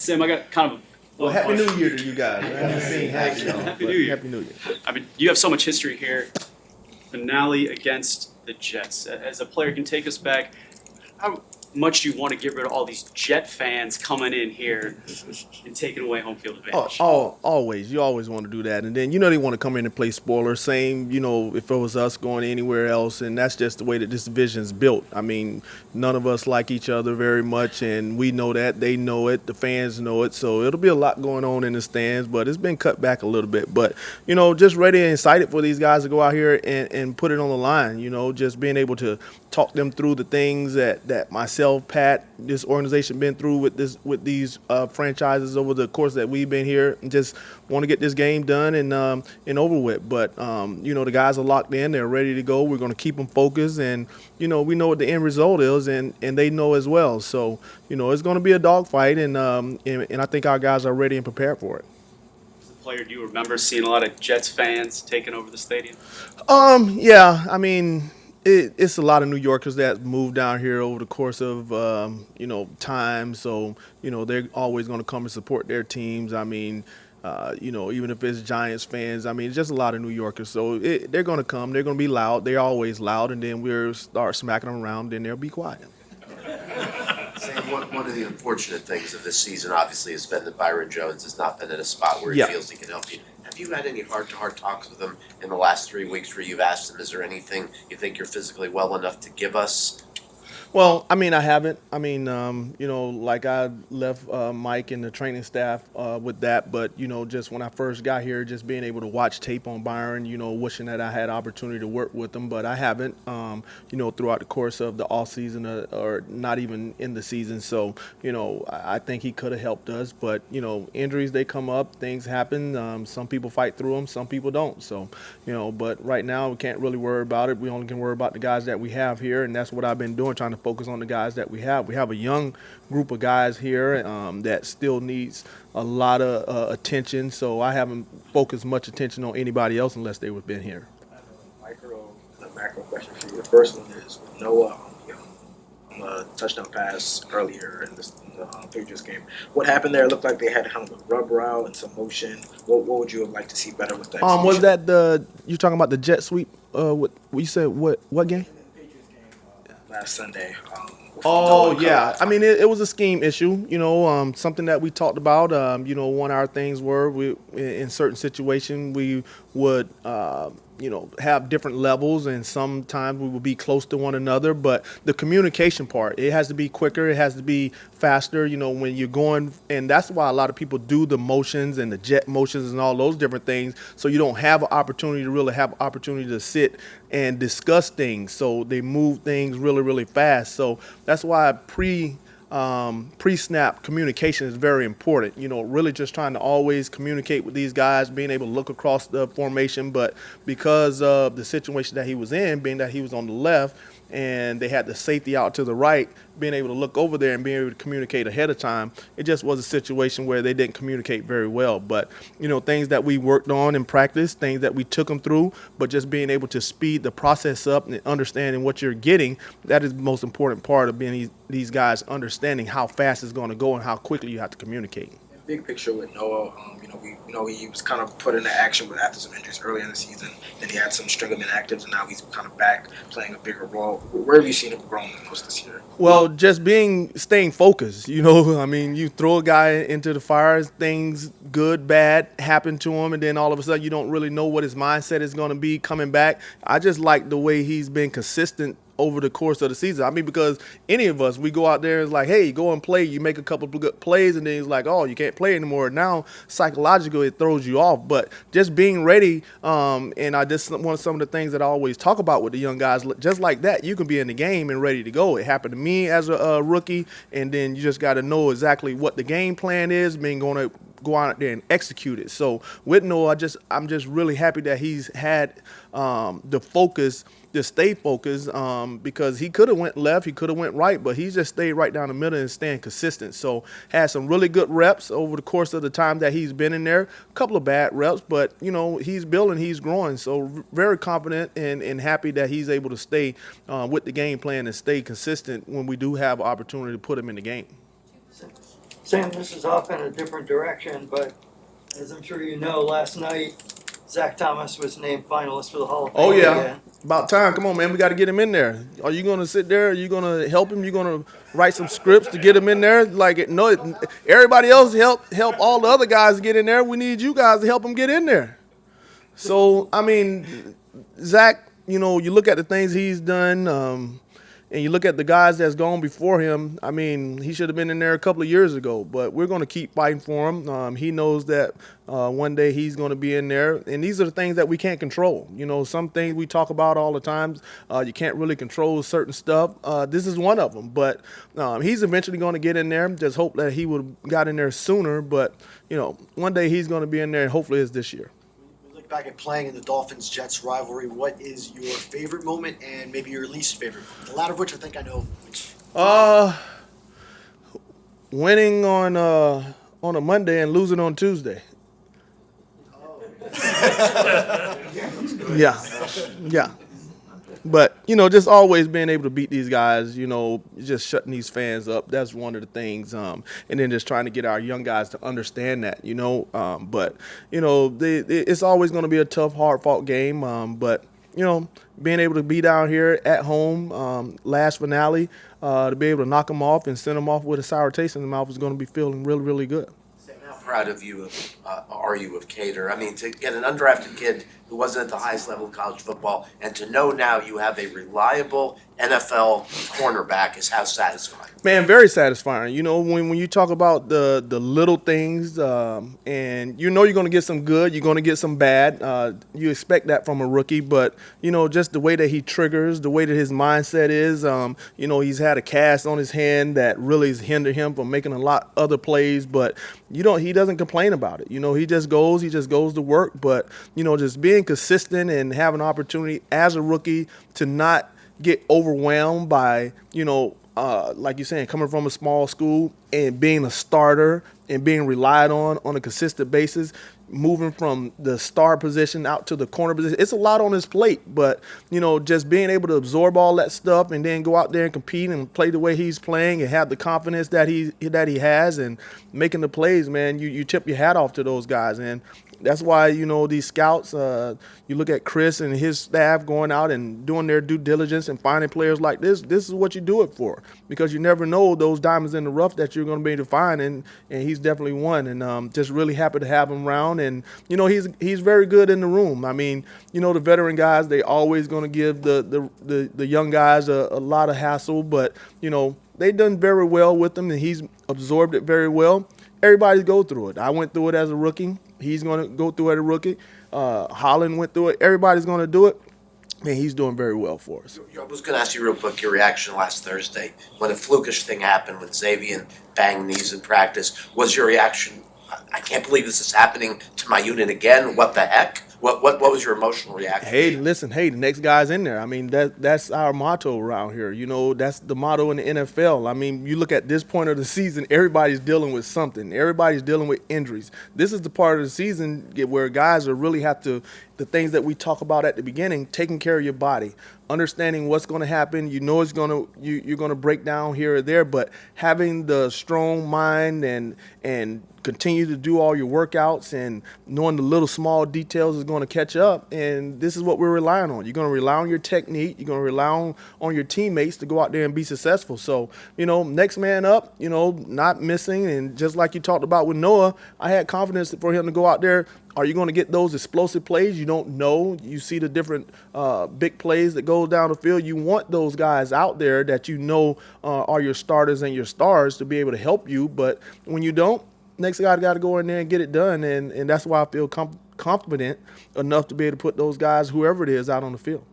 Sam, I got kind of a Well, Happy New Year to you guys. Happy New Year. Happy New Year. I mean, you have so much history here. Finale against the Jets. As a player, can take us back. How much do you want to get rid of all these Jet fans coming in here and taking away home field advantage? Always. You always want to do that. And then, they want to come in and play spoiler. Same, if it was us going anywhere else. And that's just the way that this division's built. I mean, none of us like each other very much. And we know that. They know it. The fans know it. So it'll be a lot going on in the stands. But it's been cut back a little bit. But, just ready and excited for these guys to go out here and put it on the line. Just being able to talk them through the things that myself, Pat, this organization been through with these franchises over the course that we've been here, and just want to get this game done and over with. But the guys are locked in; they're ready to go. We're going to keep them focused, and we know what the end result is, and they know as well. So it's going to be a dogfight, and I think our guys are ready and prepared for it. As a player, do you remember seeing a lot of Jets fans taking over the stadium? Yeah, I mean. It's a lot of New Yorkers that moved down here over the course of time. So they're always going to come and support their teams. I mean, even if it's Giants fans, I mean, it's just a lot of New Yorkers. So they're going to come. They're going to be loud. They're always loud, and then we'll start smacking them around. Then they'll be quiet. Sam, one of the unfortunate things of this season, obviously, has been that Byron Jones has not been in a spot where he feels he can help you. Have you had any heart-to-heart talks with him in the last 3 weeks where you've asked him, is there anything you think you're physically well enough to give us? Well, I mean, I haven't. I mean, like I left Mike and the training staff with that. But, just when I first got here, just being able to watch tape on Byron, wishing that I had opportunity to work with him. But I haven't, throughout the course of the off season or not even in the season. So, I think he could have helped us. But, injuries, they come up. Things happen. Some people fight through them. Some people don't. So, but right now we can't really worry about it. We only can worry about the guys that we have here. And that's what I've been doing, trying to focus on the guys that we have. We have a young group of guys here that still needs a lot of attention. So I haven't focused much attention on anybody else unless they would have been here. I have a micro and a macro question for you. The first one is with Noah, a touchdown pass earlier in the previous game. What happened there? It looked like they had kind of a rub route and some motion. What would you like to see better with that? Was that you talking about the jet sweep? What you said? What game? Last Sunday. Yeah. I mean, it was a scheme issue, something that we talked about. One of our things were in certain situations we would, have different levels, and sometimes we would be close to one another. But the communication part, it has to be quicker. It has to be faster, when you're going. And that's why a lot of people do the motions and the jet motions and all those different things. So you don't have an opportunity to really have an opportunity to sit and discuss things. So they move things really, really fast. So that's why pre-snap communication is very important. Really just trying to always communicate with these guys, being able to look across the formation. But because of the situation that he was in, being that he was on the left and they had the safety out to the right, being able to look over there and being able to communicate ahead of time, it just was a situation where they didn't communicate very well. But, things that we worked on in practice, things that we took them through, but just being able to speed the process up and understanding what you're getting, that is the most important part of being these guys understanding how fast it's going to go and how quickly you have to communicate. Big picture with Noah, he was kind of put into action after some injuries early in the season. Then he had some string of inactives, and now he's kind of back playing a bigger role. Where have you seen him growing the most this year? Well, just staying focused. I mean, you throw a guy into the fire, things good, bad happen to him, and then all of a sudden you don't really know what his mindset is going to be coming back. I just like the way he's been consistent over the course of the season. I mean, because any of us, we go out there and it's like, hey, go and play. You make a couple of good plays, and then it's like, oh, you can't play anymore. Now, psychologically, it throws you off. But just being ready, and I just one of some of the things that I always talk about with the young guys, just like that, you can be in the game and ready to go. It happened to me as a rookie, and then you just got to know exactly what the game plan is, being going to go out there and execute it. So with Noah, I'm just really happy that he's had the focus to stay focused, because he could have went left, he could have went right, but he just stayed right down the middle and staying consistent. So had some really good reps over the course of the time that he's been in there. A couple of bad reps, but he's building, he's growing. So very confident and happy that he's able to stay with the game plan and stay consistent when we do have an opportunity to put him in the game. Sam, this is off in a different direction, but as I'm sure you know, last night Zach Thomas was named finalist for the Hall of Fame. Oh yeah, again. about time. Come on, man. We got to get him in there. Are you gonna sit there? Are you gonna help him? You gonna write some scripts to get him in there? Like no, everybody else help all the other guys get in there. We need you guys to help him get in there. So I mean, Zach, you look at the things he's done. And you look at the guys that's gone before him, I mean, he should have been in there a couple of years ago, but we're going to keep fighting for him. He knows that one day he's going to be in there, and these are the things that we can't control. Some things we talk about all the time, you can't really control certain stuff. This is one of them, but he's eventually going to get in there. Just hope that he would have got in there sooner, but, one day he's going to be in there, and hopefully it's this year. Back at playing in the Dolphins-Jets rivalry, what is your favorite moment and maybe your least favorite moment? The latter of which I think I know which. Winning on a Monday and losing on Tuesday. Yeah. But, just always being able to beat these guys, just shutting these fans up, that's one of the things. And then just trying to get our young guys to understand that, But, it's always going to be a tough, hard-fought game. But, being able to be down here at home, last finale, to be able to knock them off and send them off with a sour taste in the mouth is going to be feeling really, really good. How proud of you are you of Cater? I mean, to get an undrafted kid who wasn't at the highest level of college football, and to know now you have a reliable NFL cornerback is how satisfying. Man, very satisfying. When you talk about the little things, and you're going to get some good, you're going to get some bad. You expect that from a rookie, but just the way that he triggers, the way that his mindset is. He's had a cast on his hand that really has hindered him from making a lot other plays, but he doesn't complain about it. He just goes to work. But just being consistent and having an opportunity as a rookie to not get overwhelmed by like you're saying, coming from a small school and being a starter and being relied on a consistent basis, moving from the star position out to the corner position. It's a lot on his plate, but, just being able to absorb all that stuff and then go out there and compete and play the way he's playing and have the confidence that he has and making the plays, man, you tip your hat off to those guys. And that's why, these scouts, you look at Chris and his staff going out and doing their due diligence and finding players like this. This is what you do it for, because you never know those diamonds in the rough that you're going to be able to find, and he's definitely one. And just really happy to have him around. And, he's very good in the room. I mean, the veteran guys, they always going to give the young guys a lot of hassle, but, they've done very well with him, and he's absorbed it very well. Everybody go through it. I went through it as a rookie. He's going to go through it as a rookie. Holland went through it. Everybody's going to do it. Man, he's doing very well for us. I was going to ask you real quick your reaction last Thursday when a flukish thing happened when Xavier banged knees in practice. Was your reaction, I can't believe this is happening to my unit again? What the heck? What was your emotional reaction? Hey, listen, the next guy's in there. I mean, that's our motto around here. That's the motto in the NFL. I mean, you look at this point of the season, everybody's dealing with something. Everybody's dealing with injuries. This is the part of the season where guys are really have to, the things that we talk about at the beginning, taking care of your body, understanding what's going to happen. It's going to you're going to break down here or there, but having the strong mind and continue to do all your workouts and knowing the little small details is going to catch up. And this is what we're relying on. You're going to rely on your technique. You're going to rely on your teammates to go out there and be successful. So, next man up, not missing. And just like you talked about with Noah, I had confidence for him to go out there. Are you going to get those explosive plays? You don't know. You see the different big plays that go down the field. You want those guys out there that are your starters and your stars to be able to help you. But when you don't, next guy got to go in there and get it done. And that's why I feel confident enough to be able to put those guys, whoever it is, out on the field.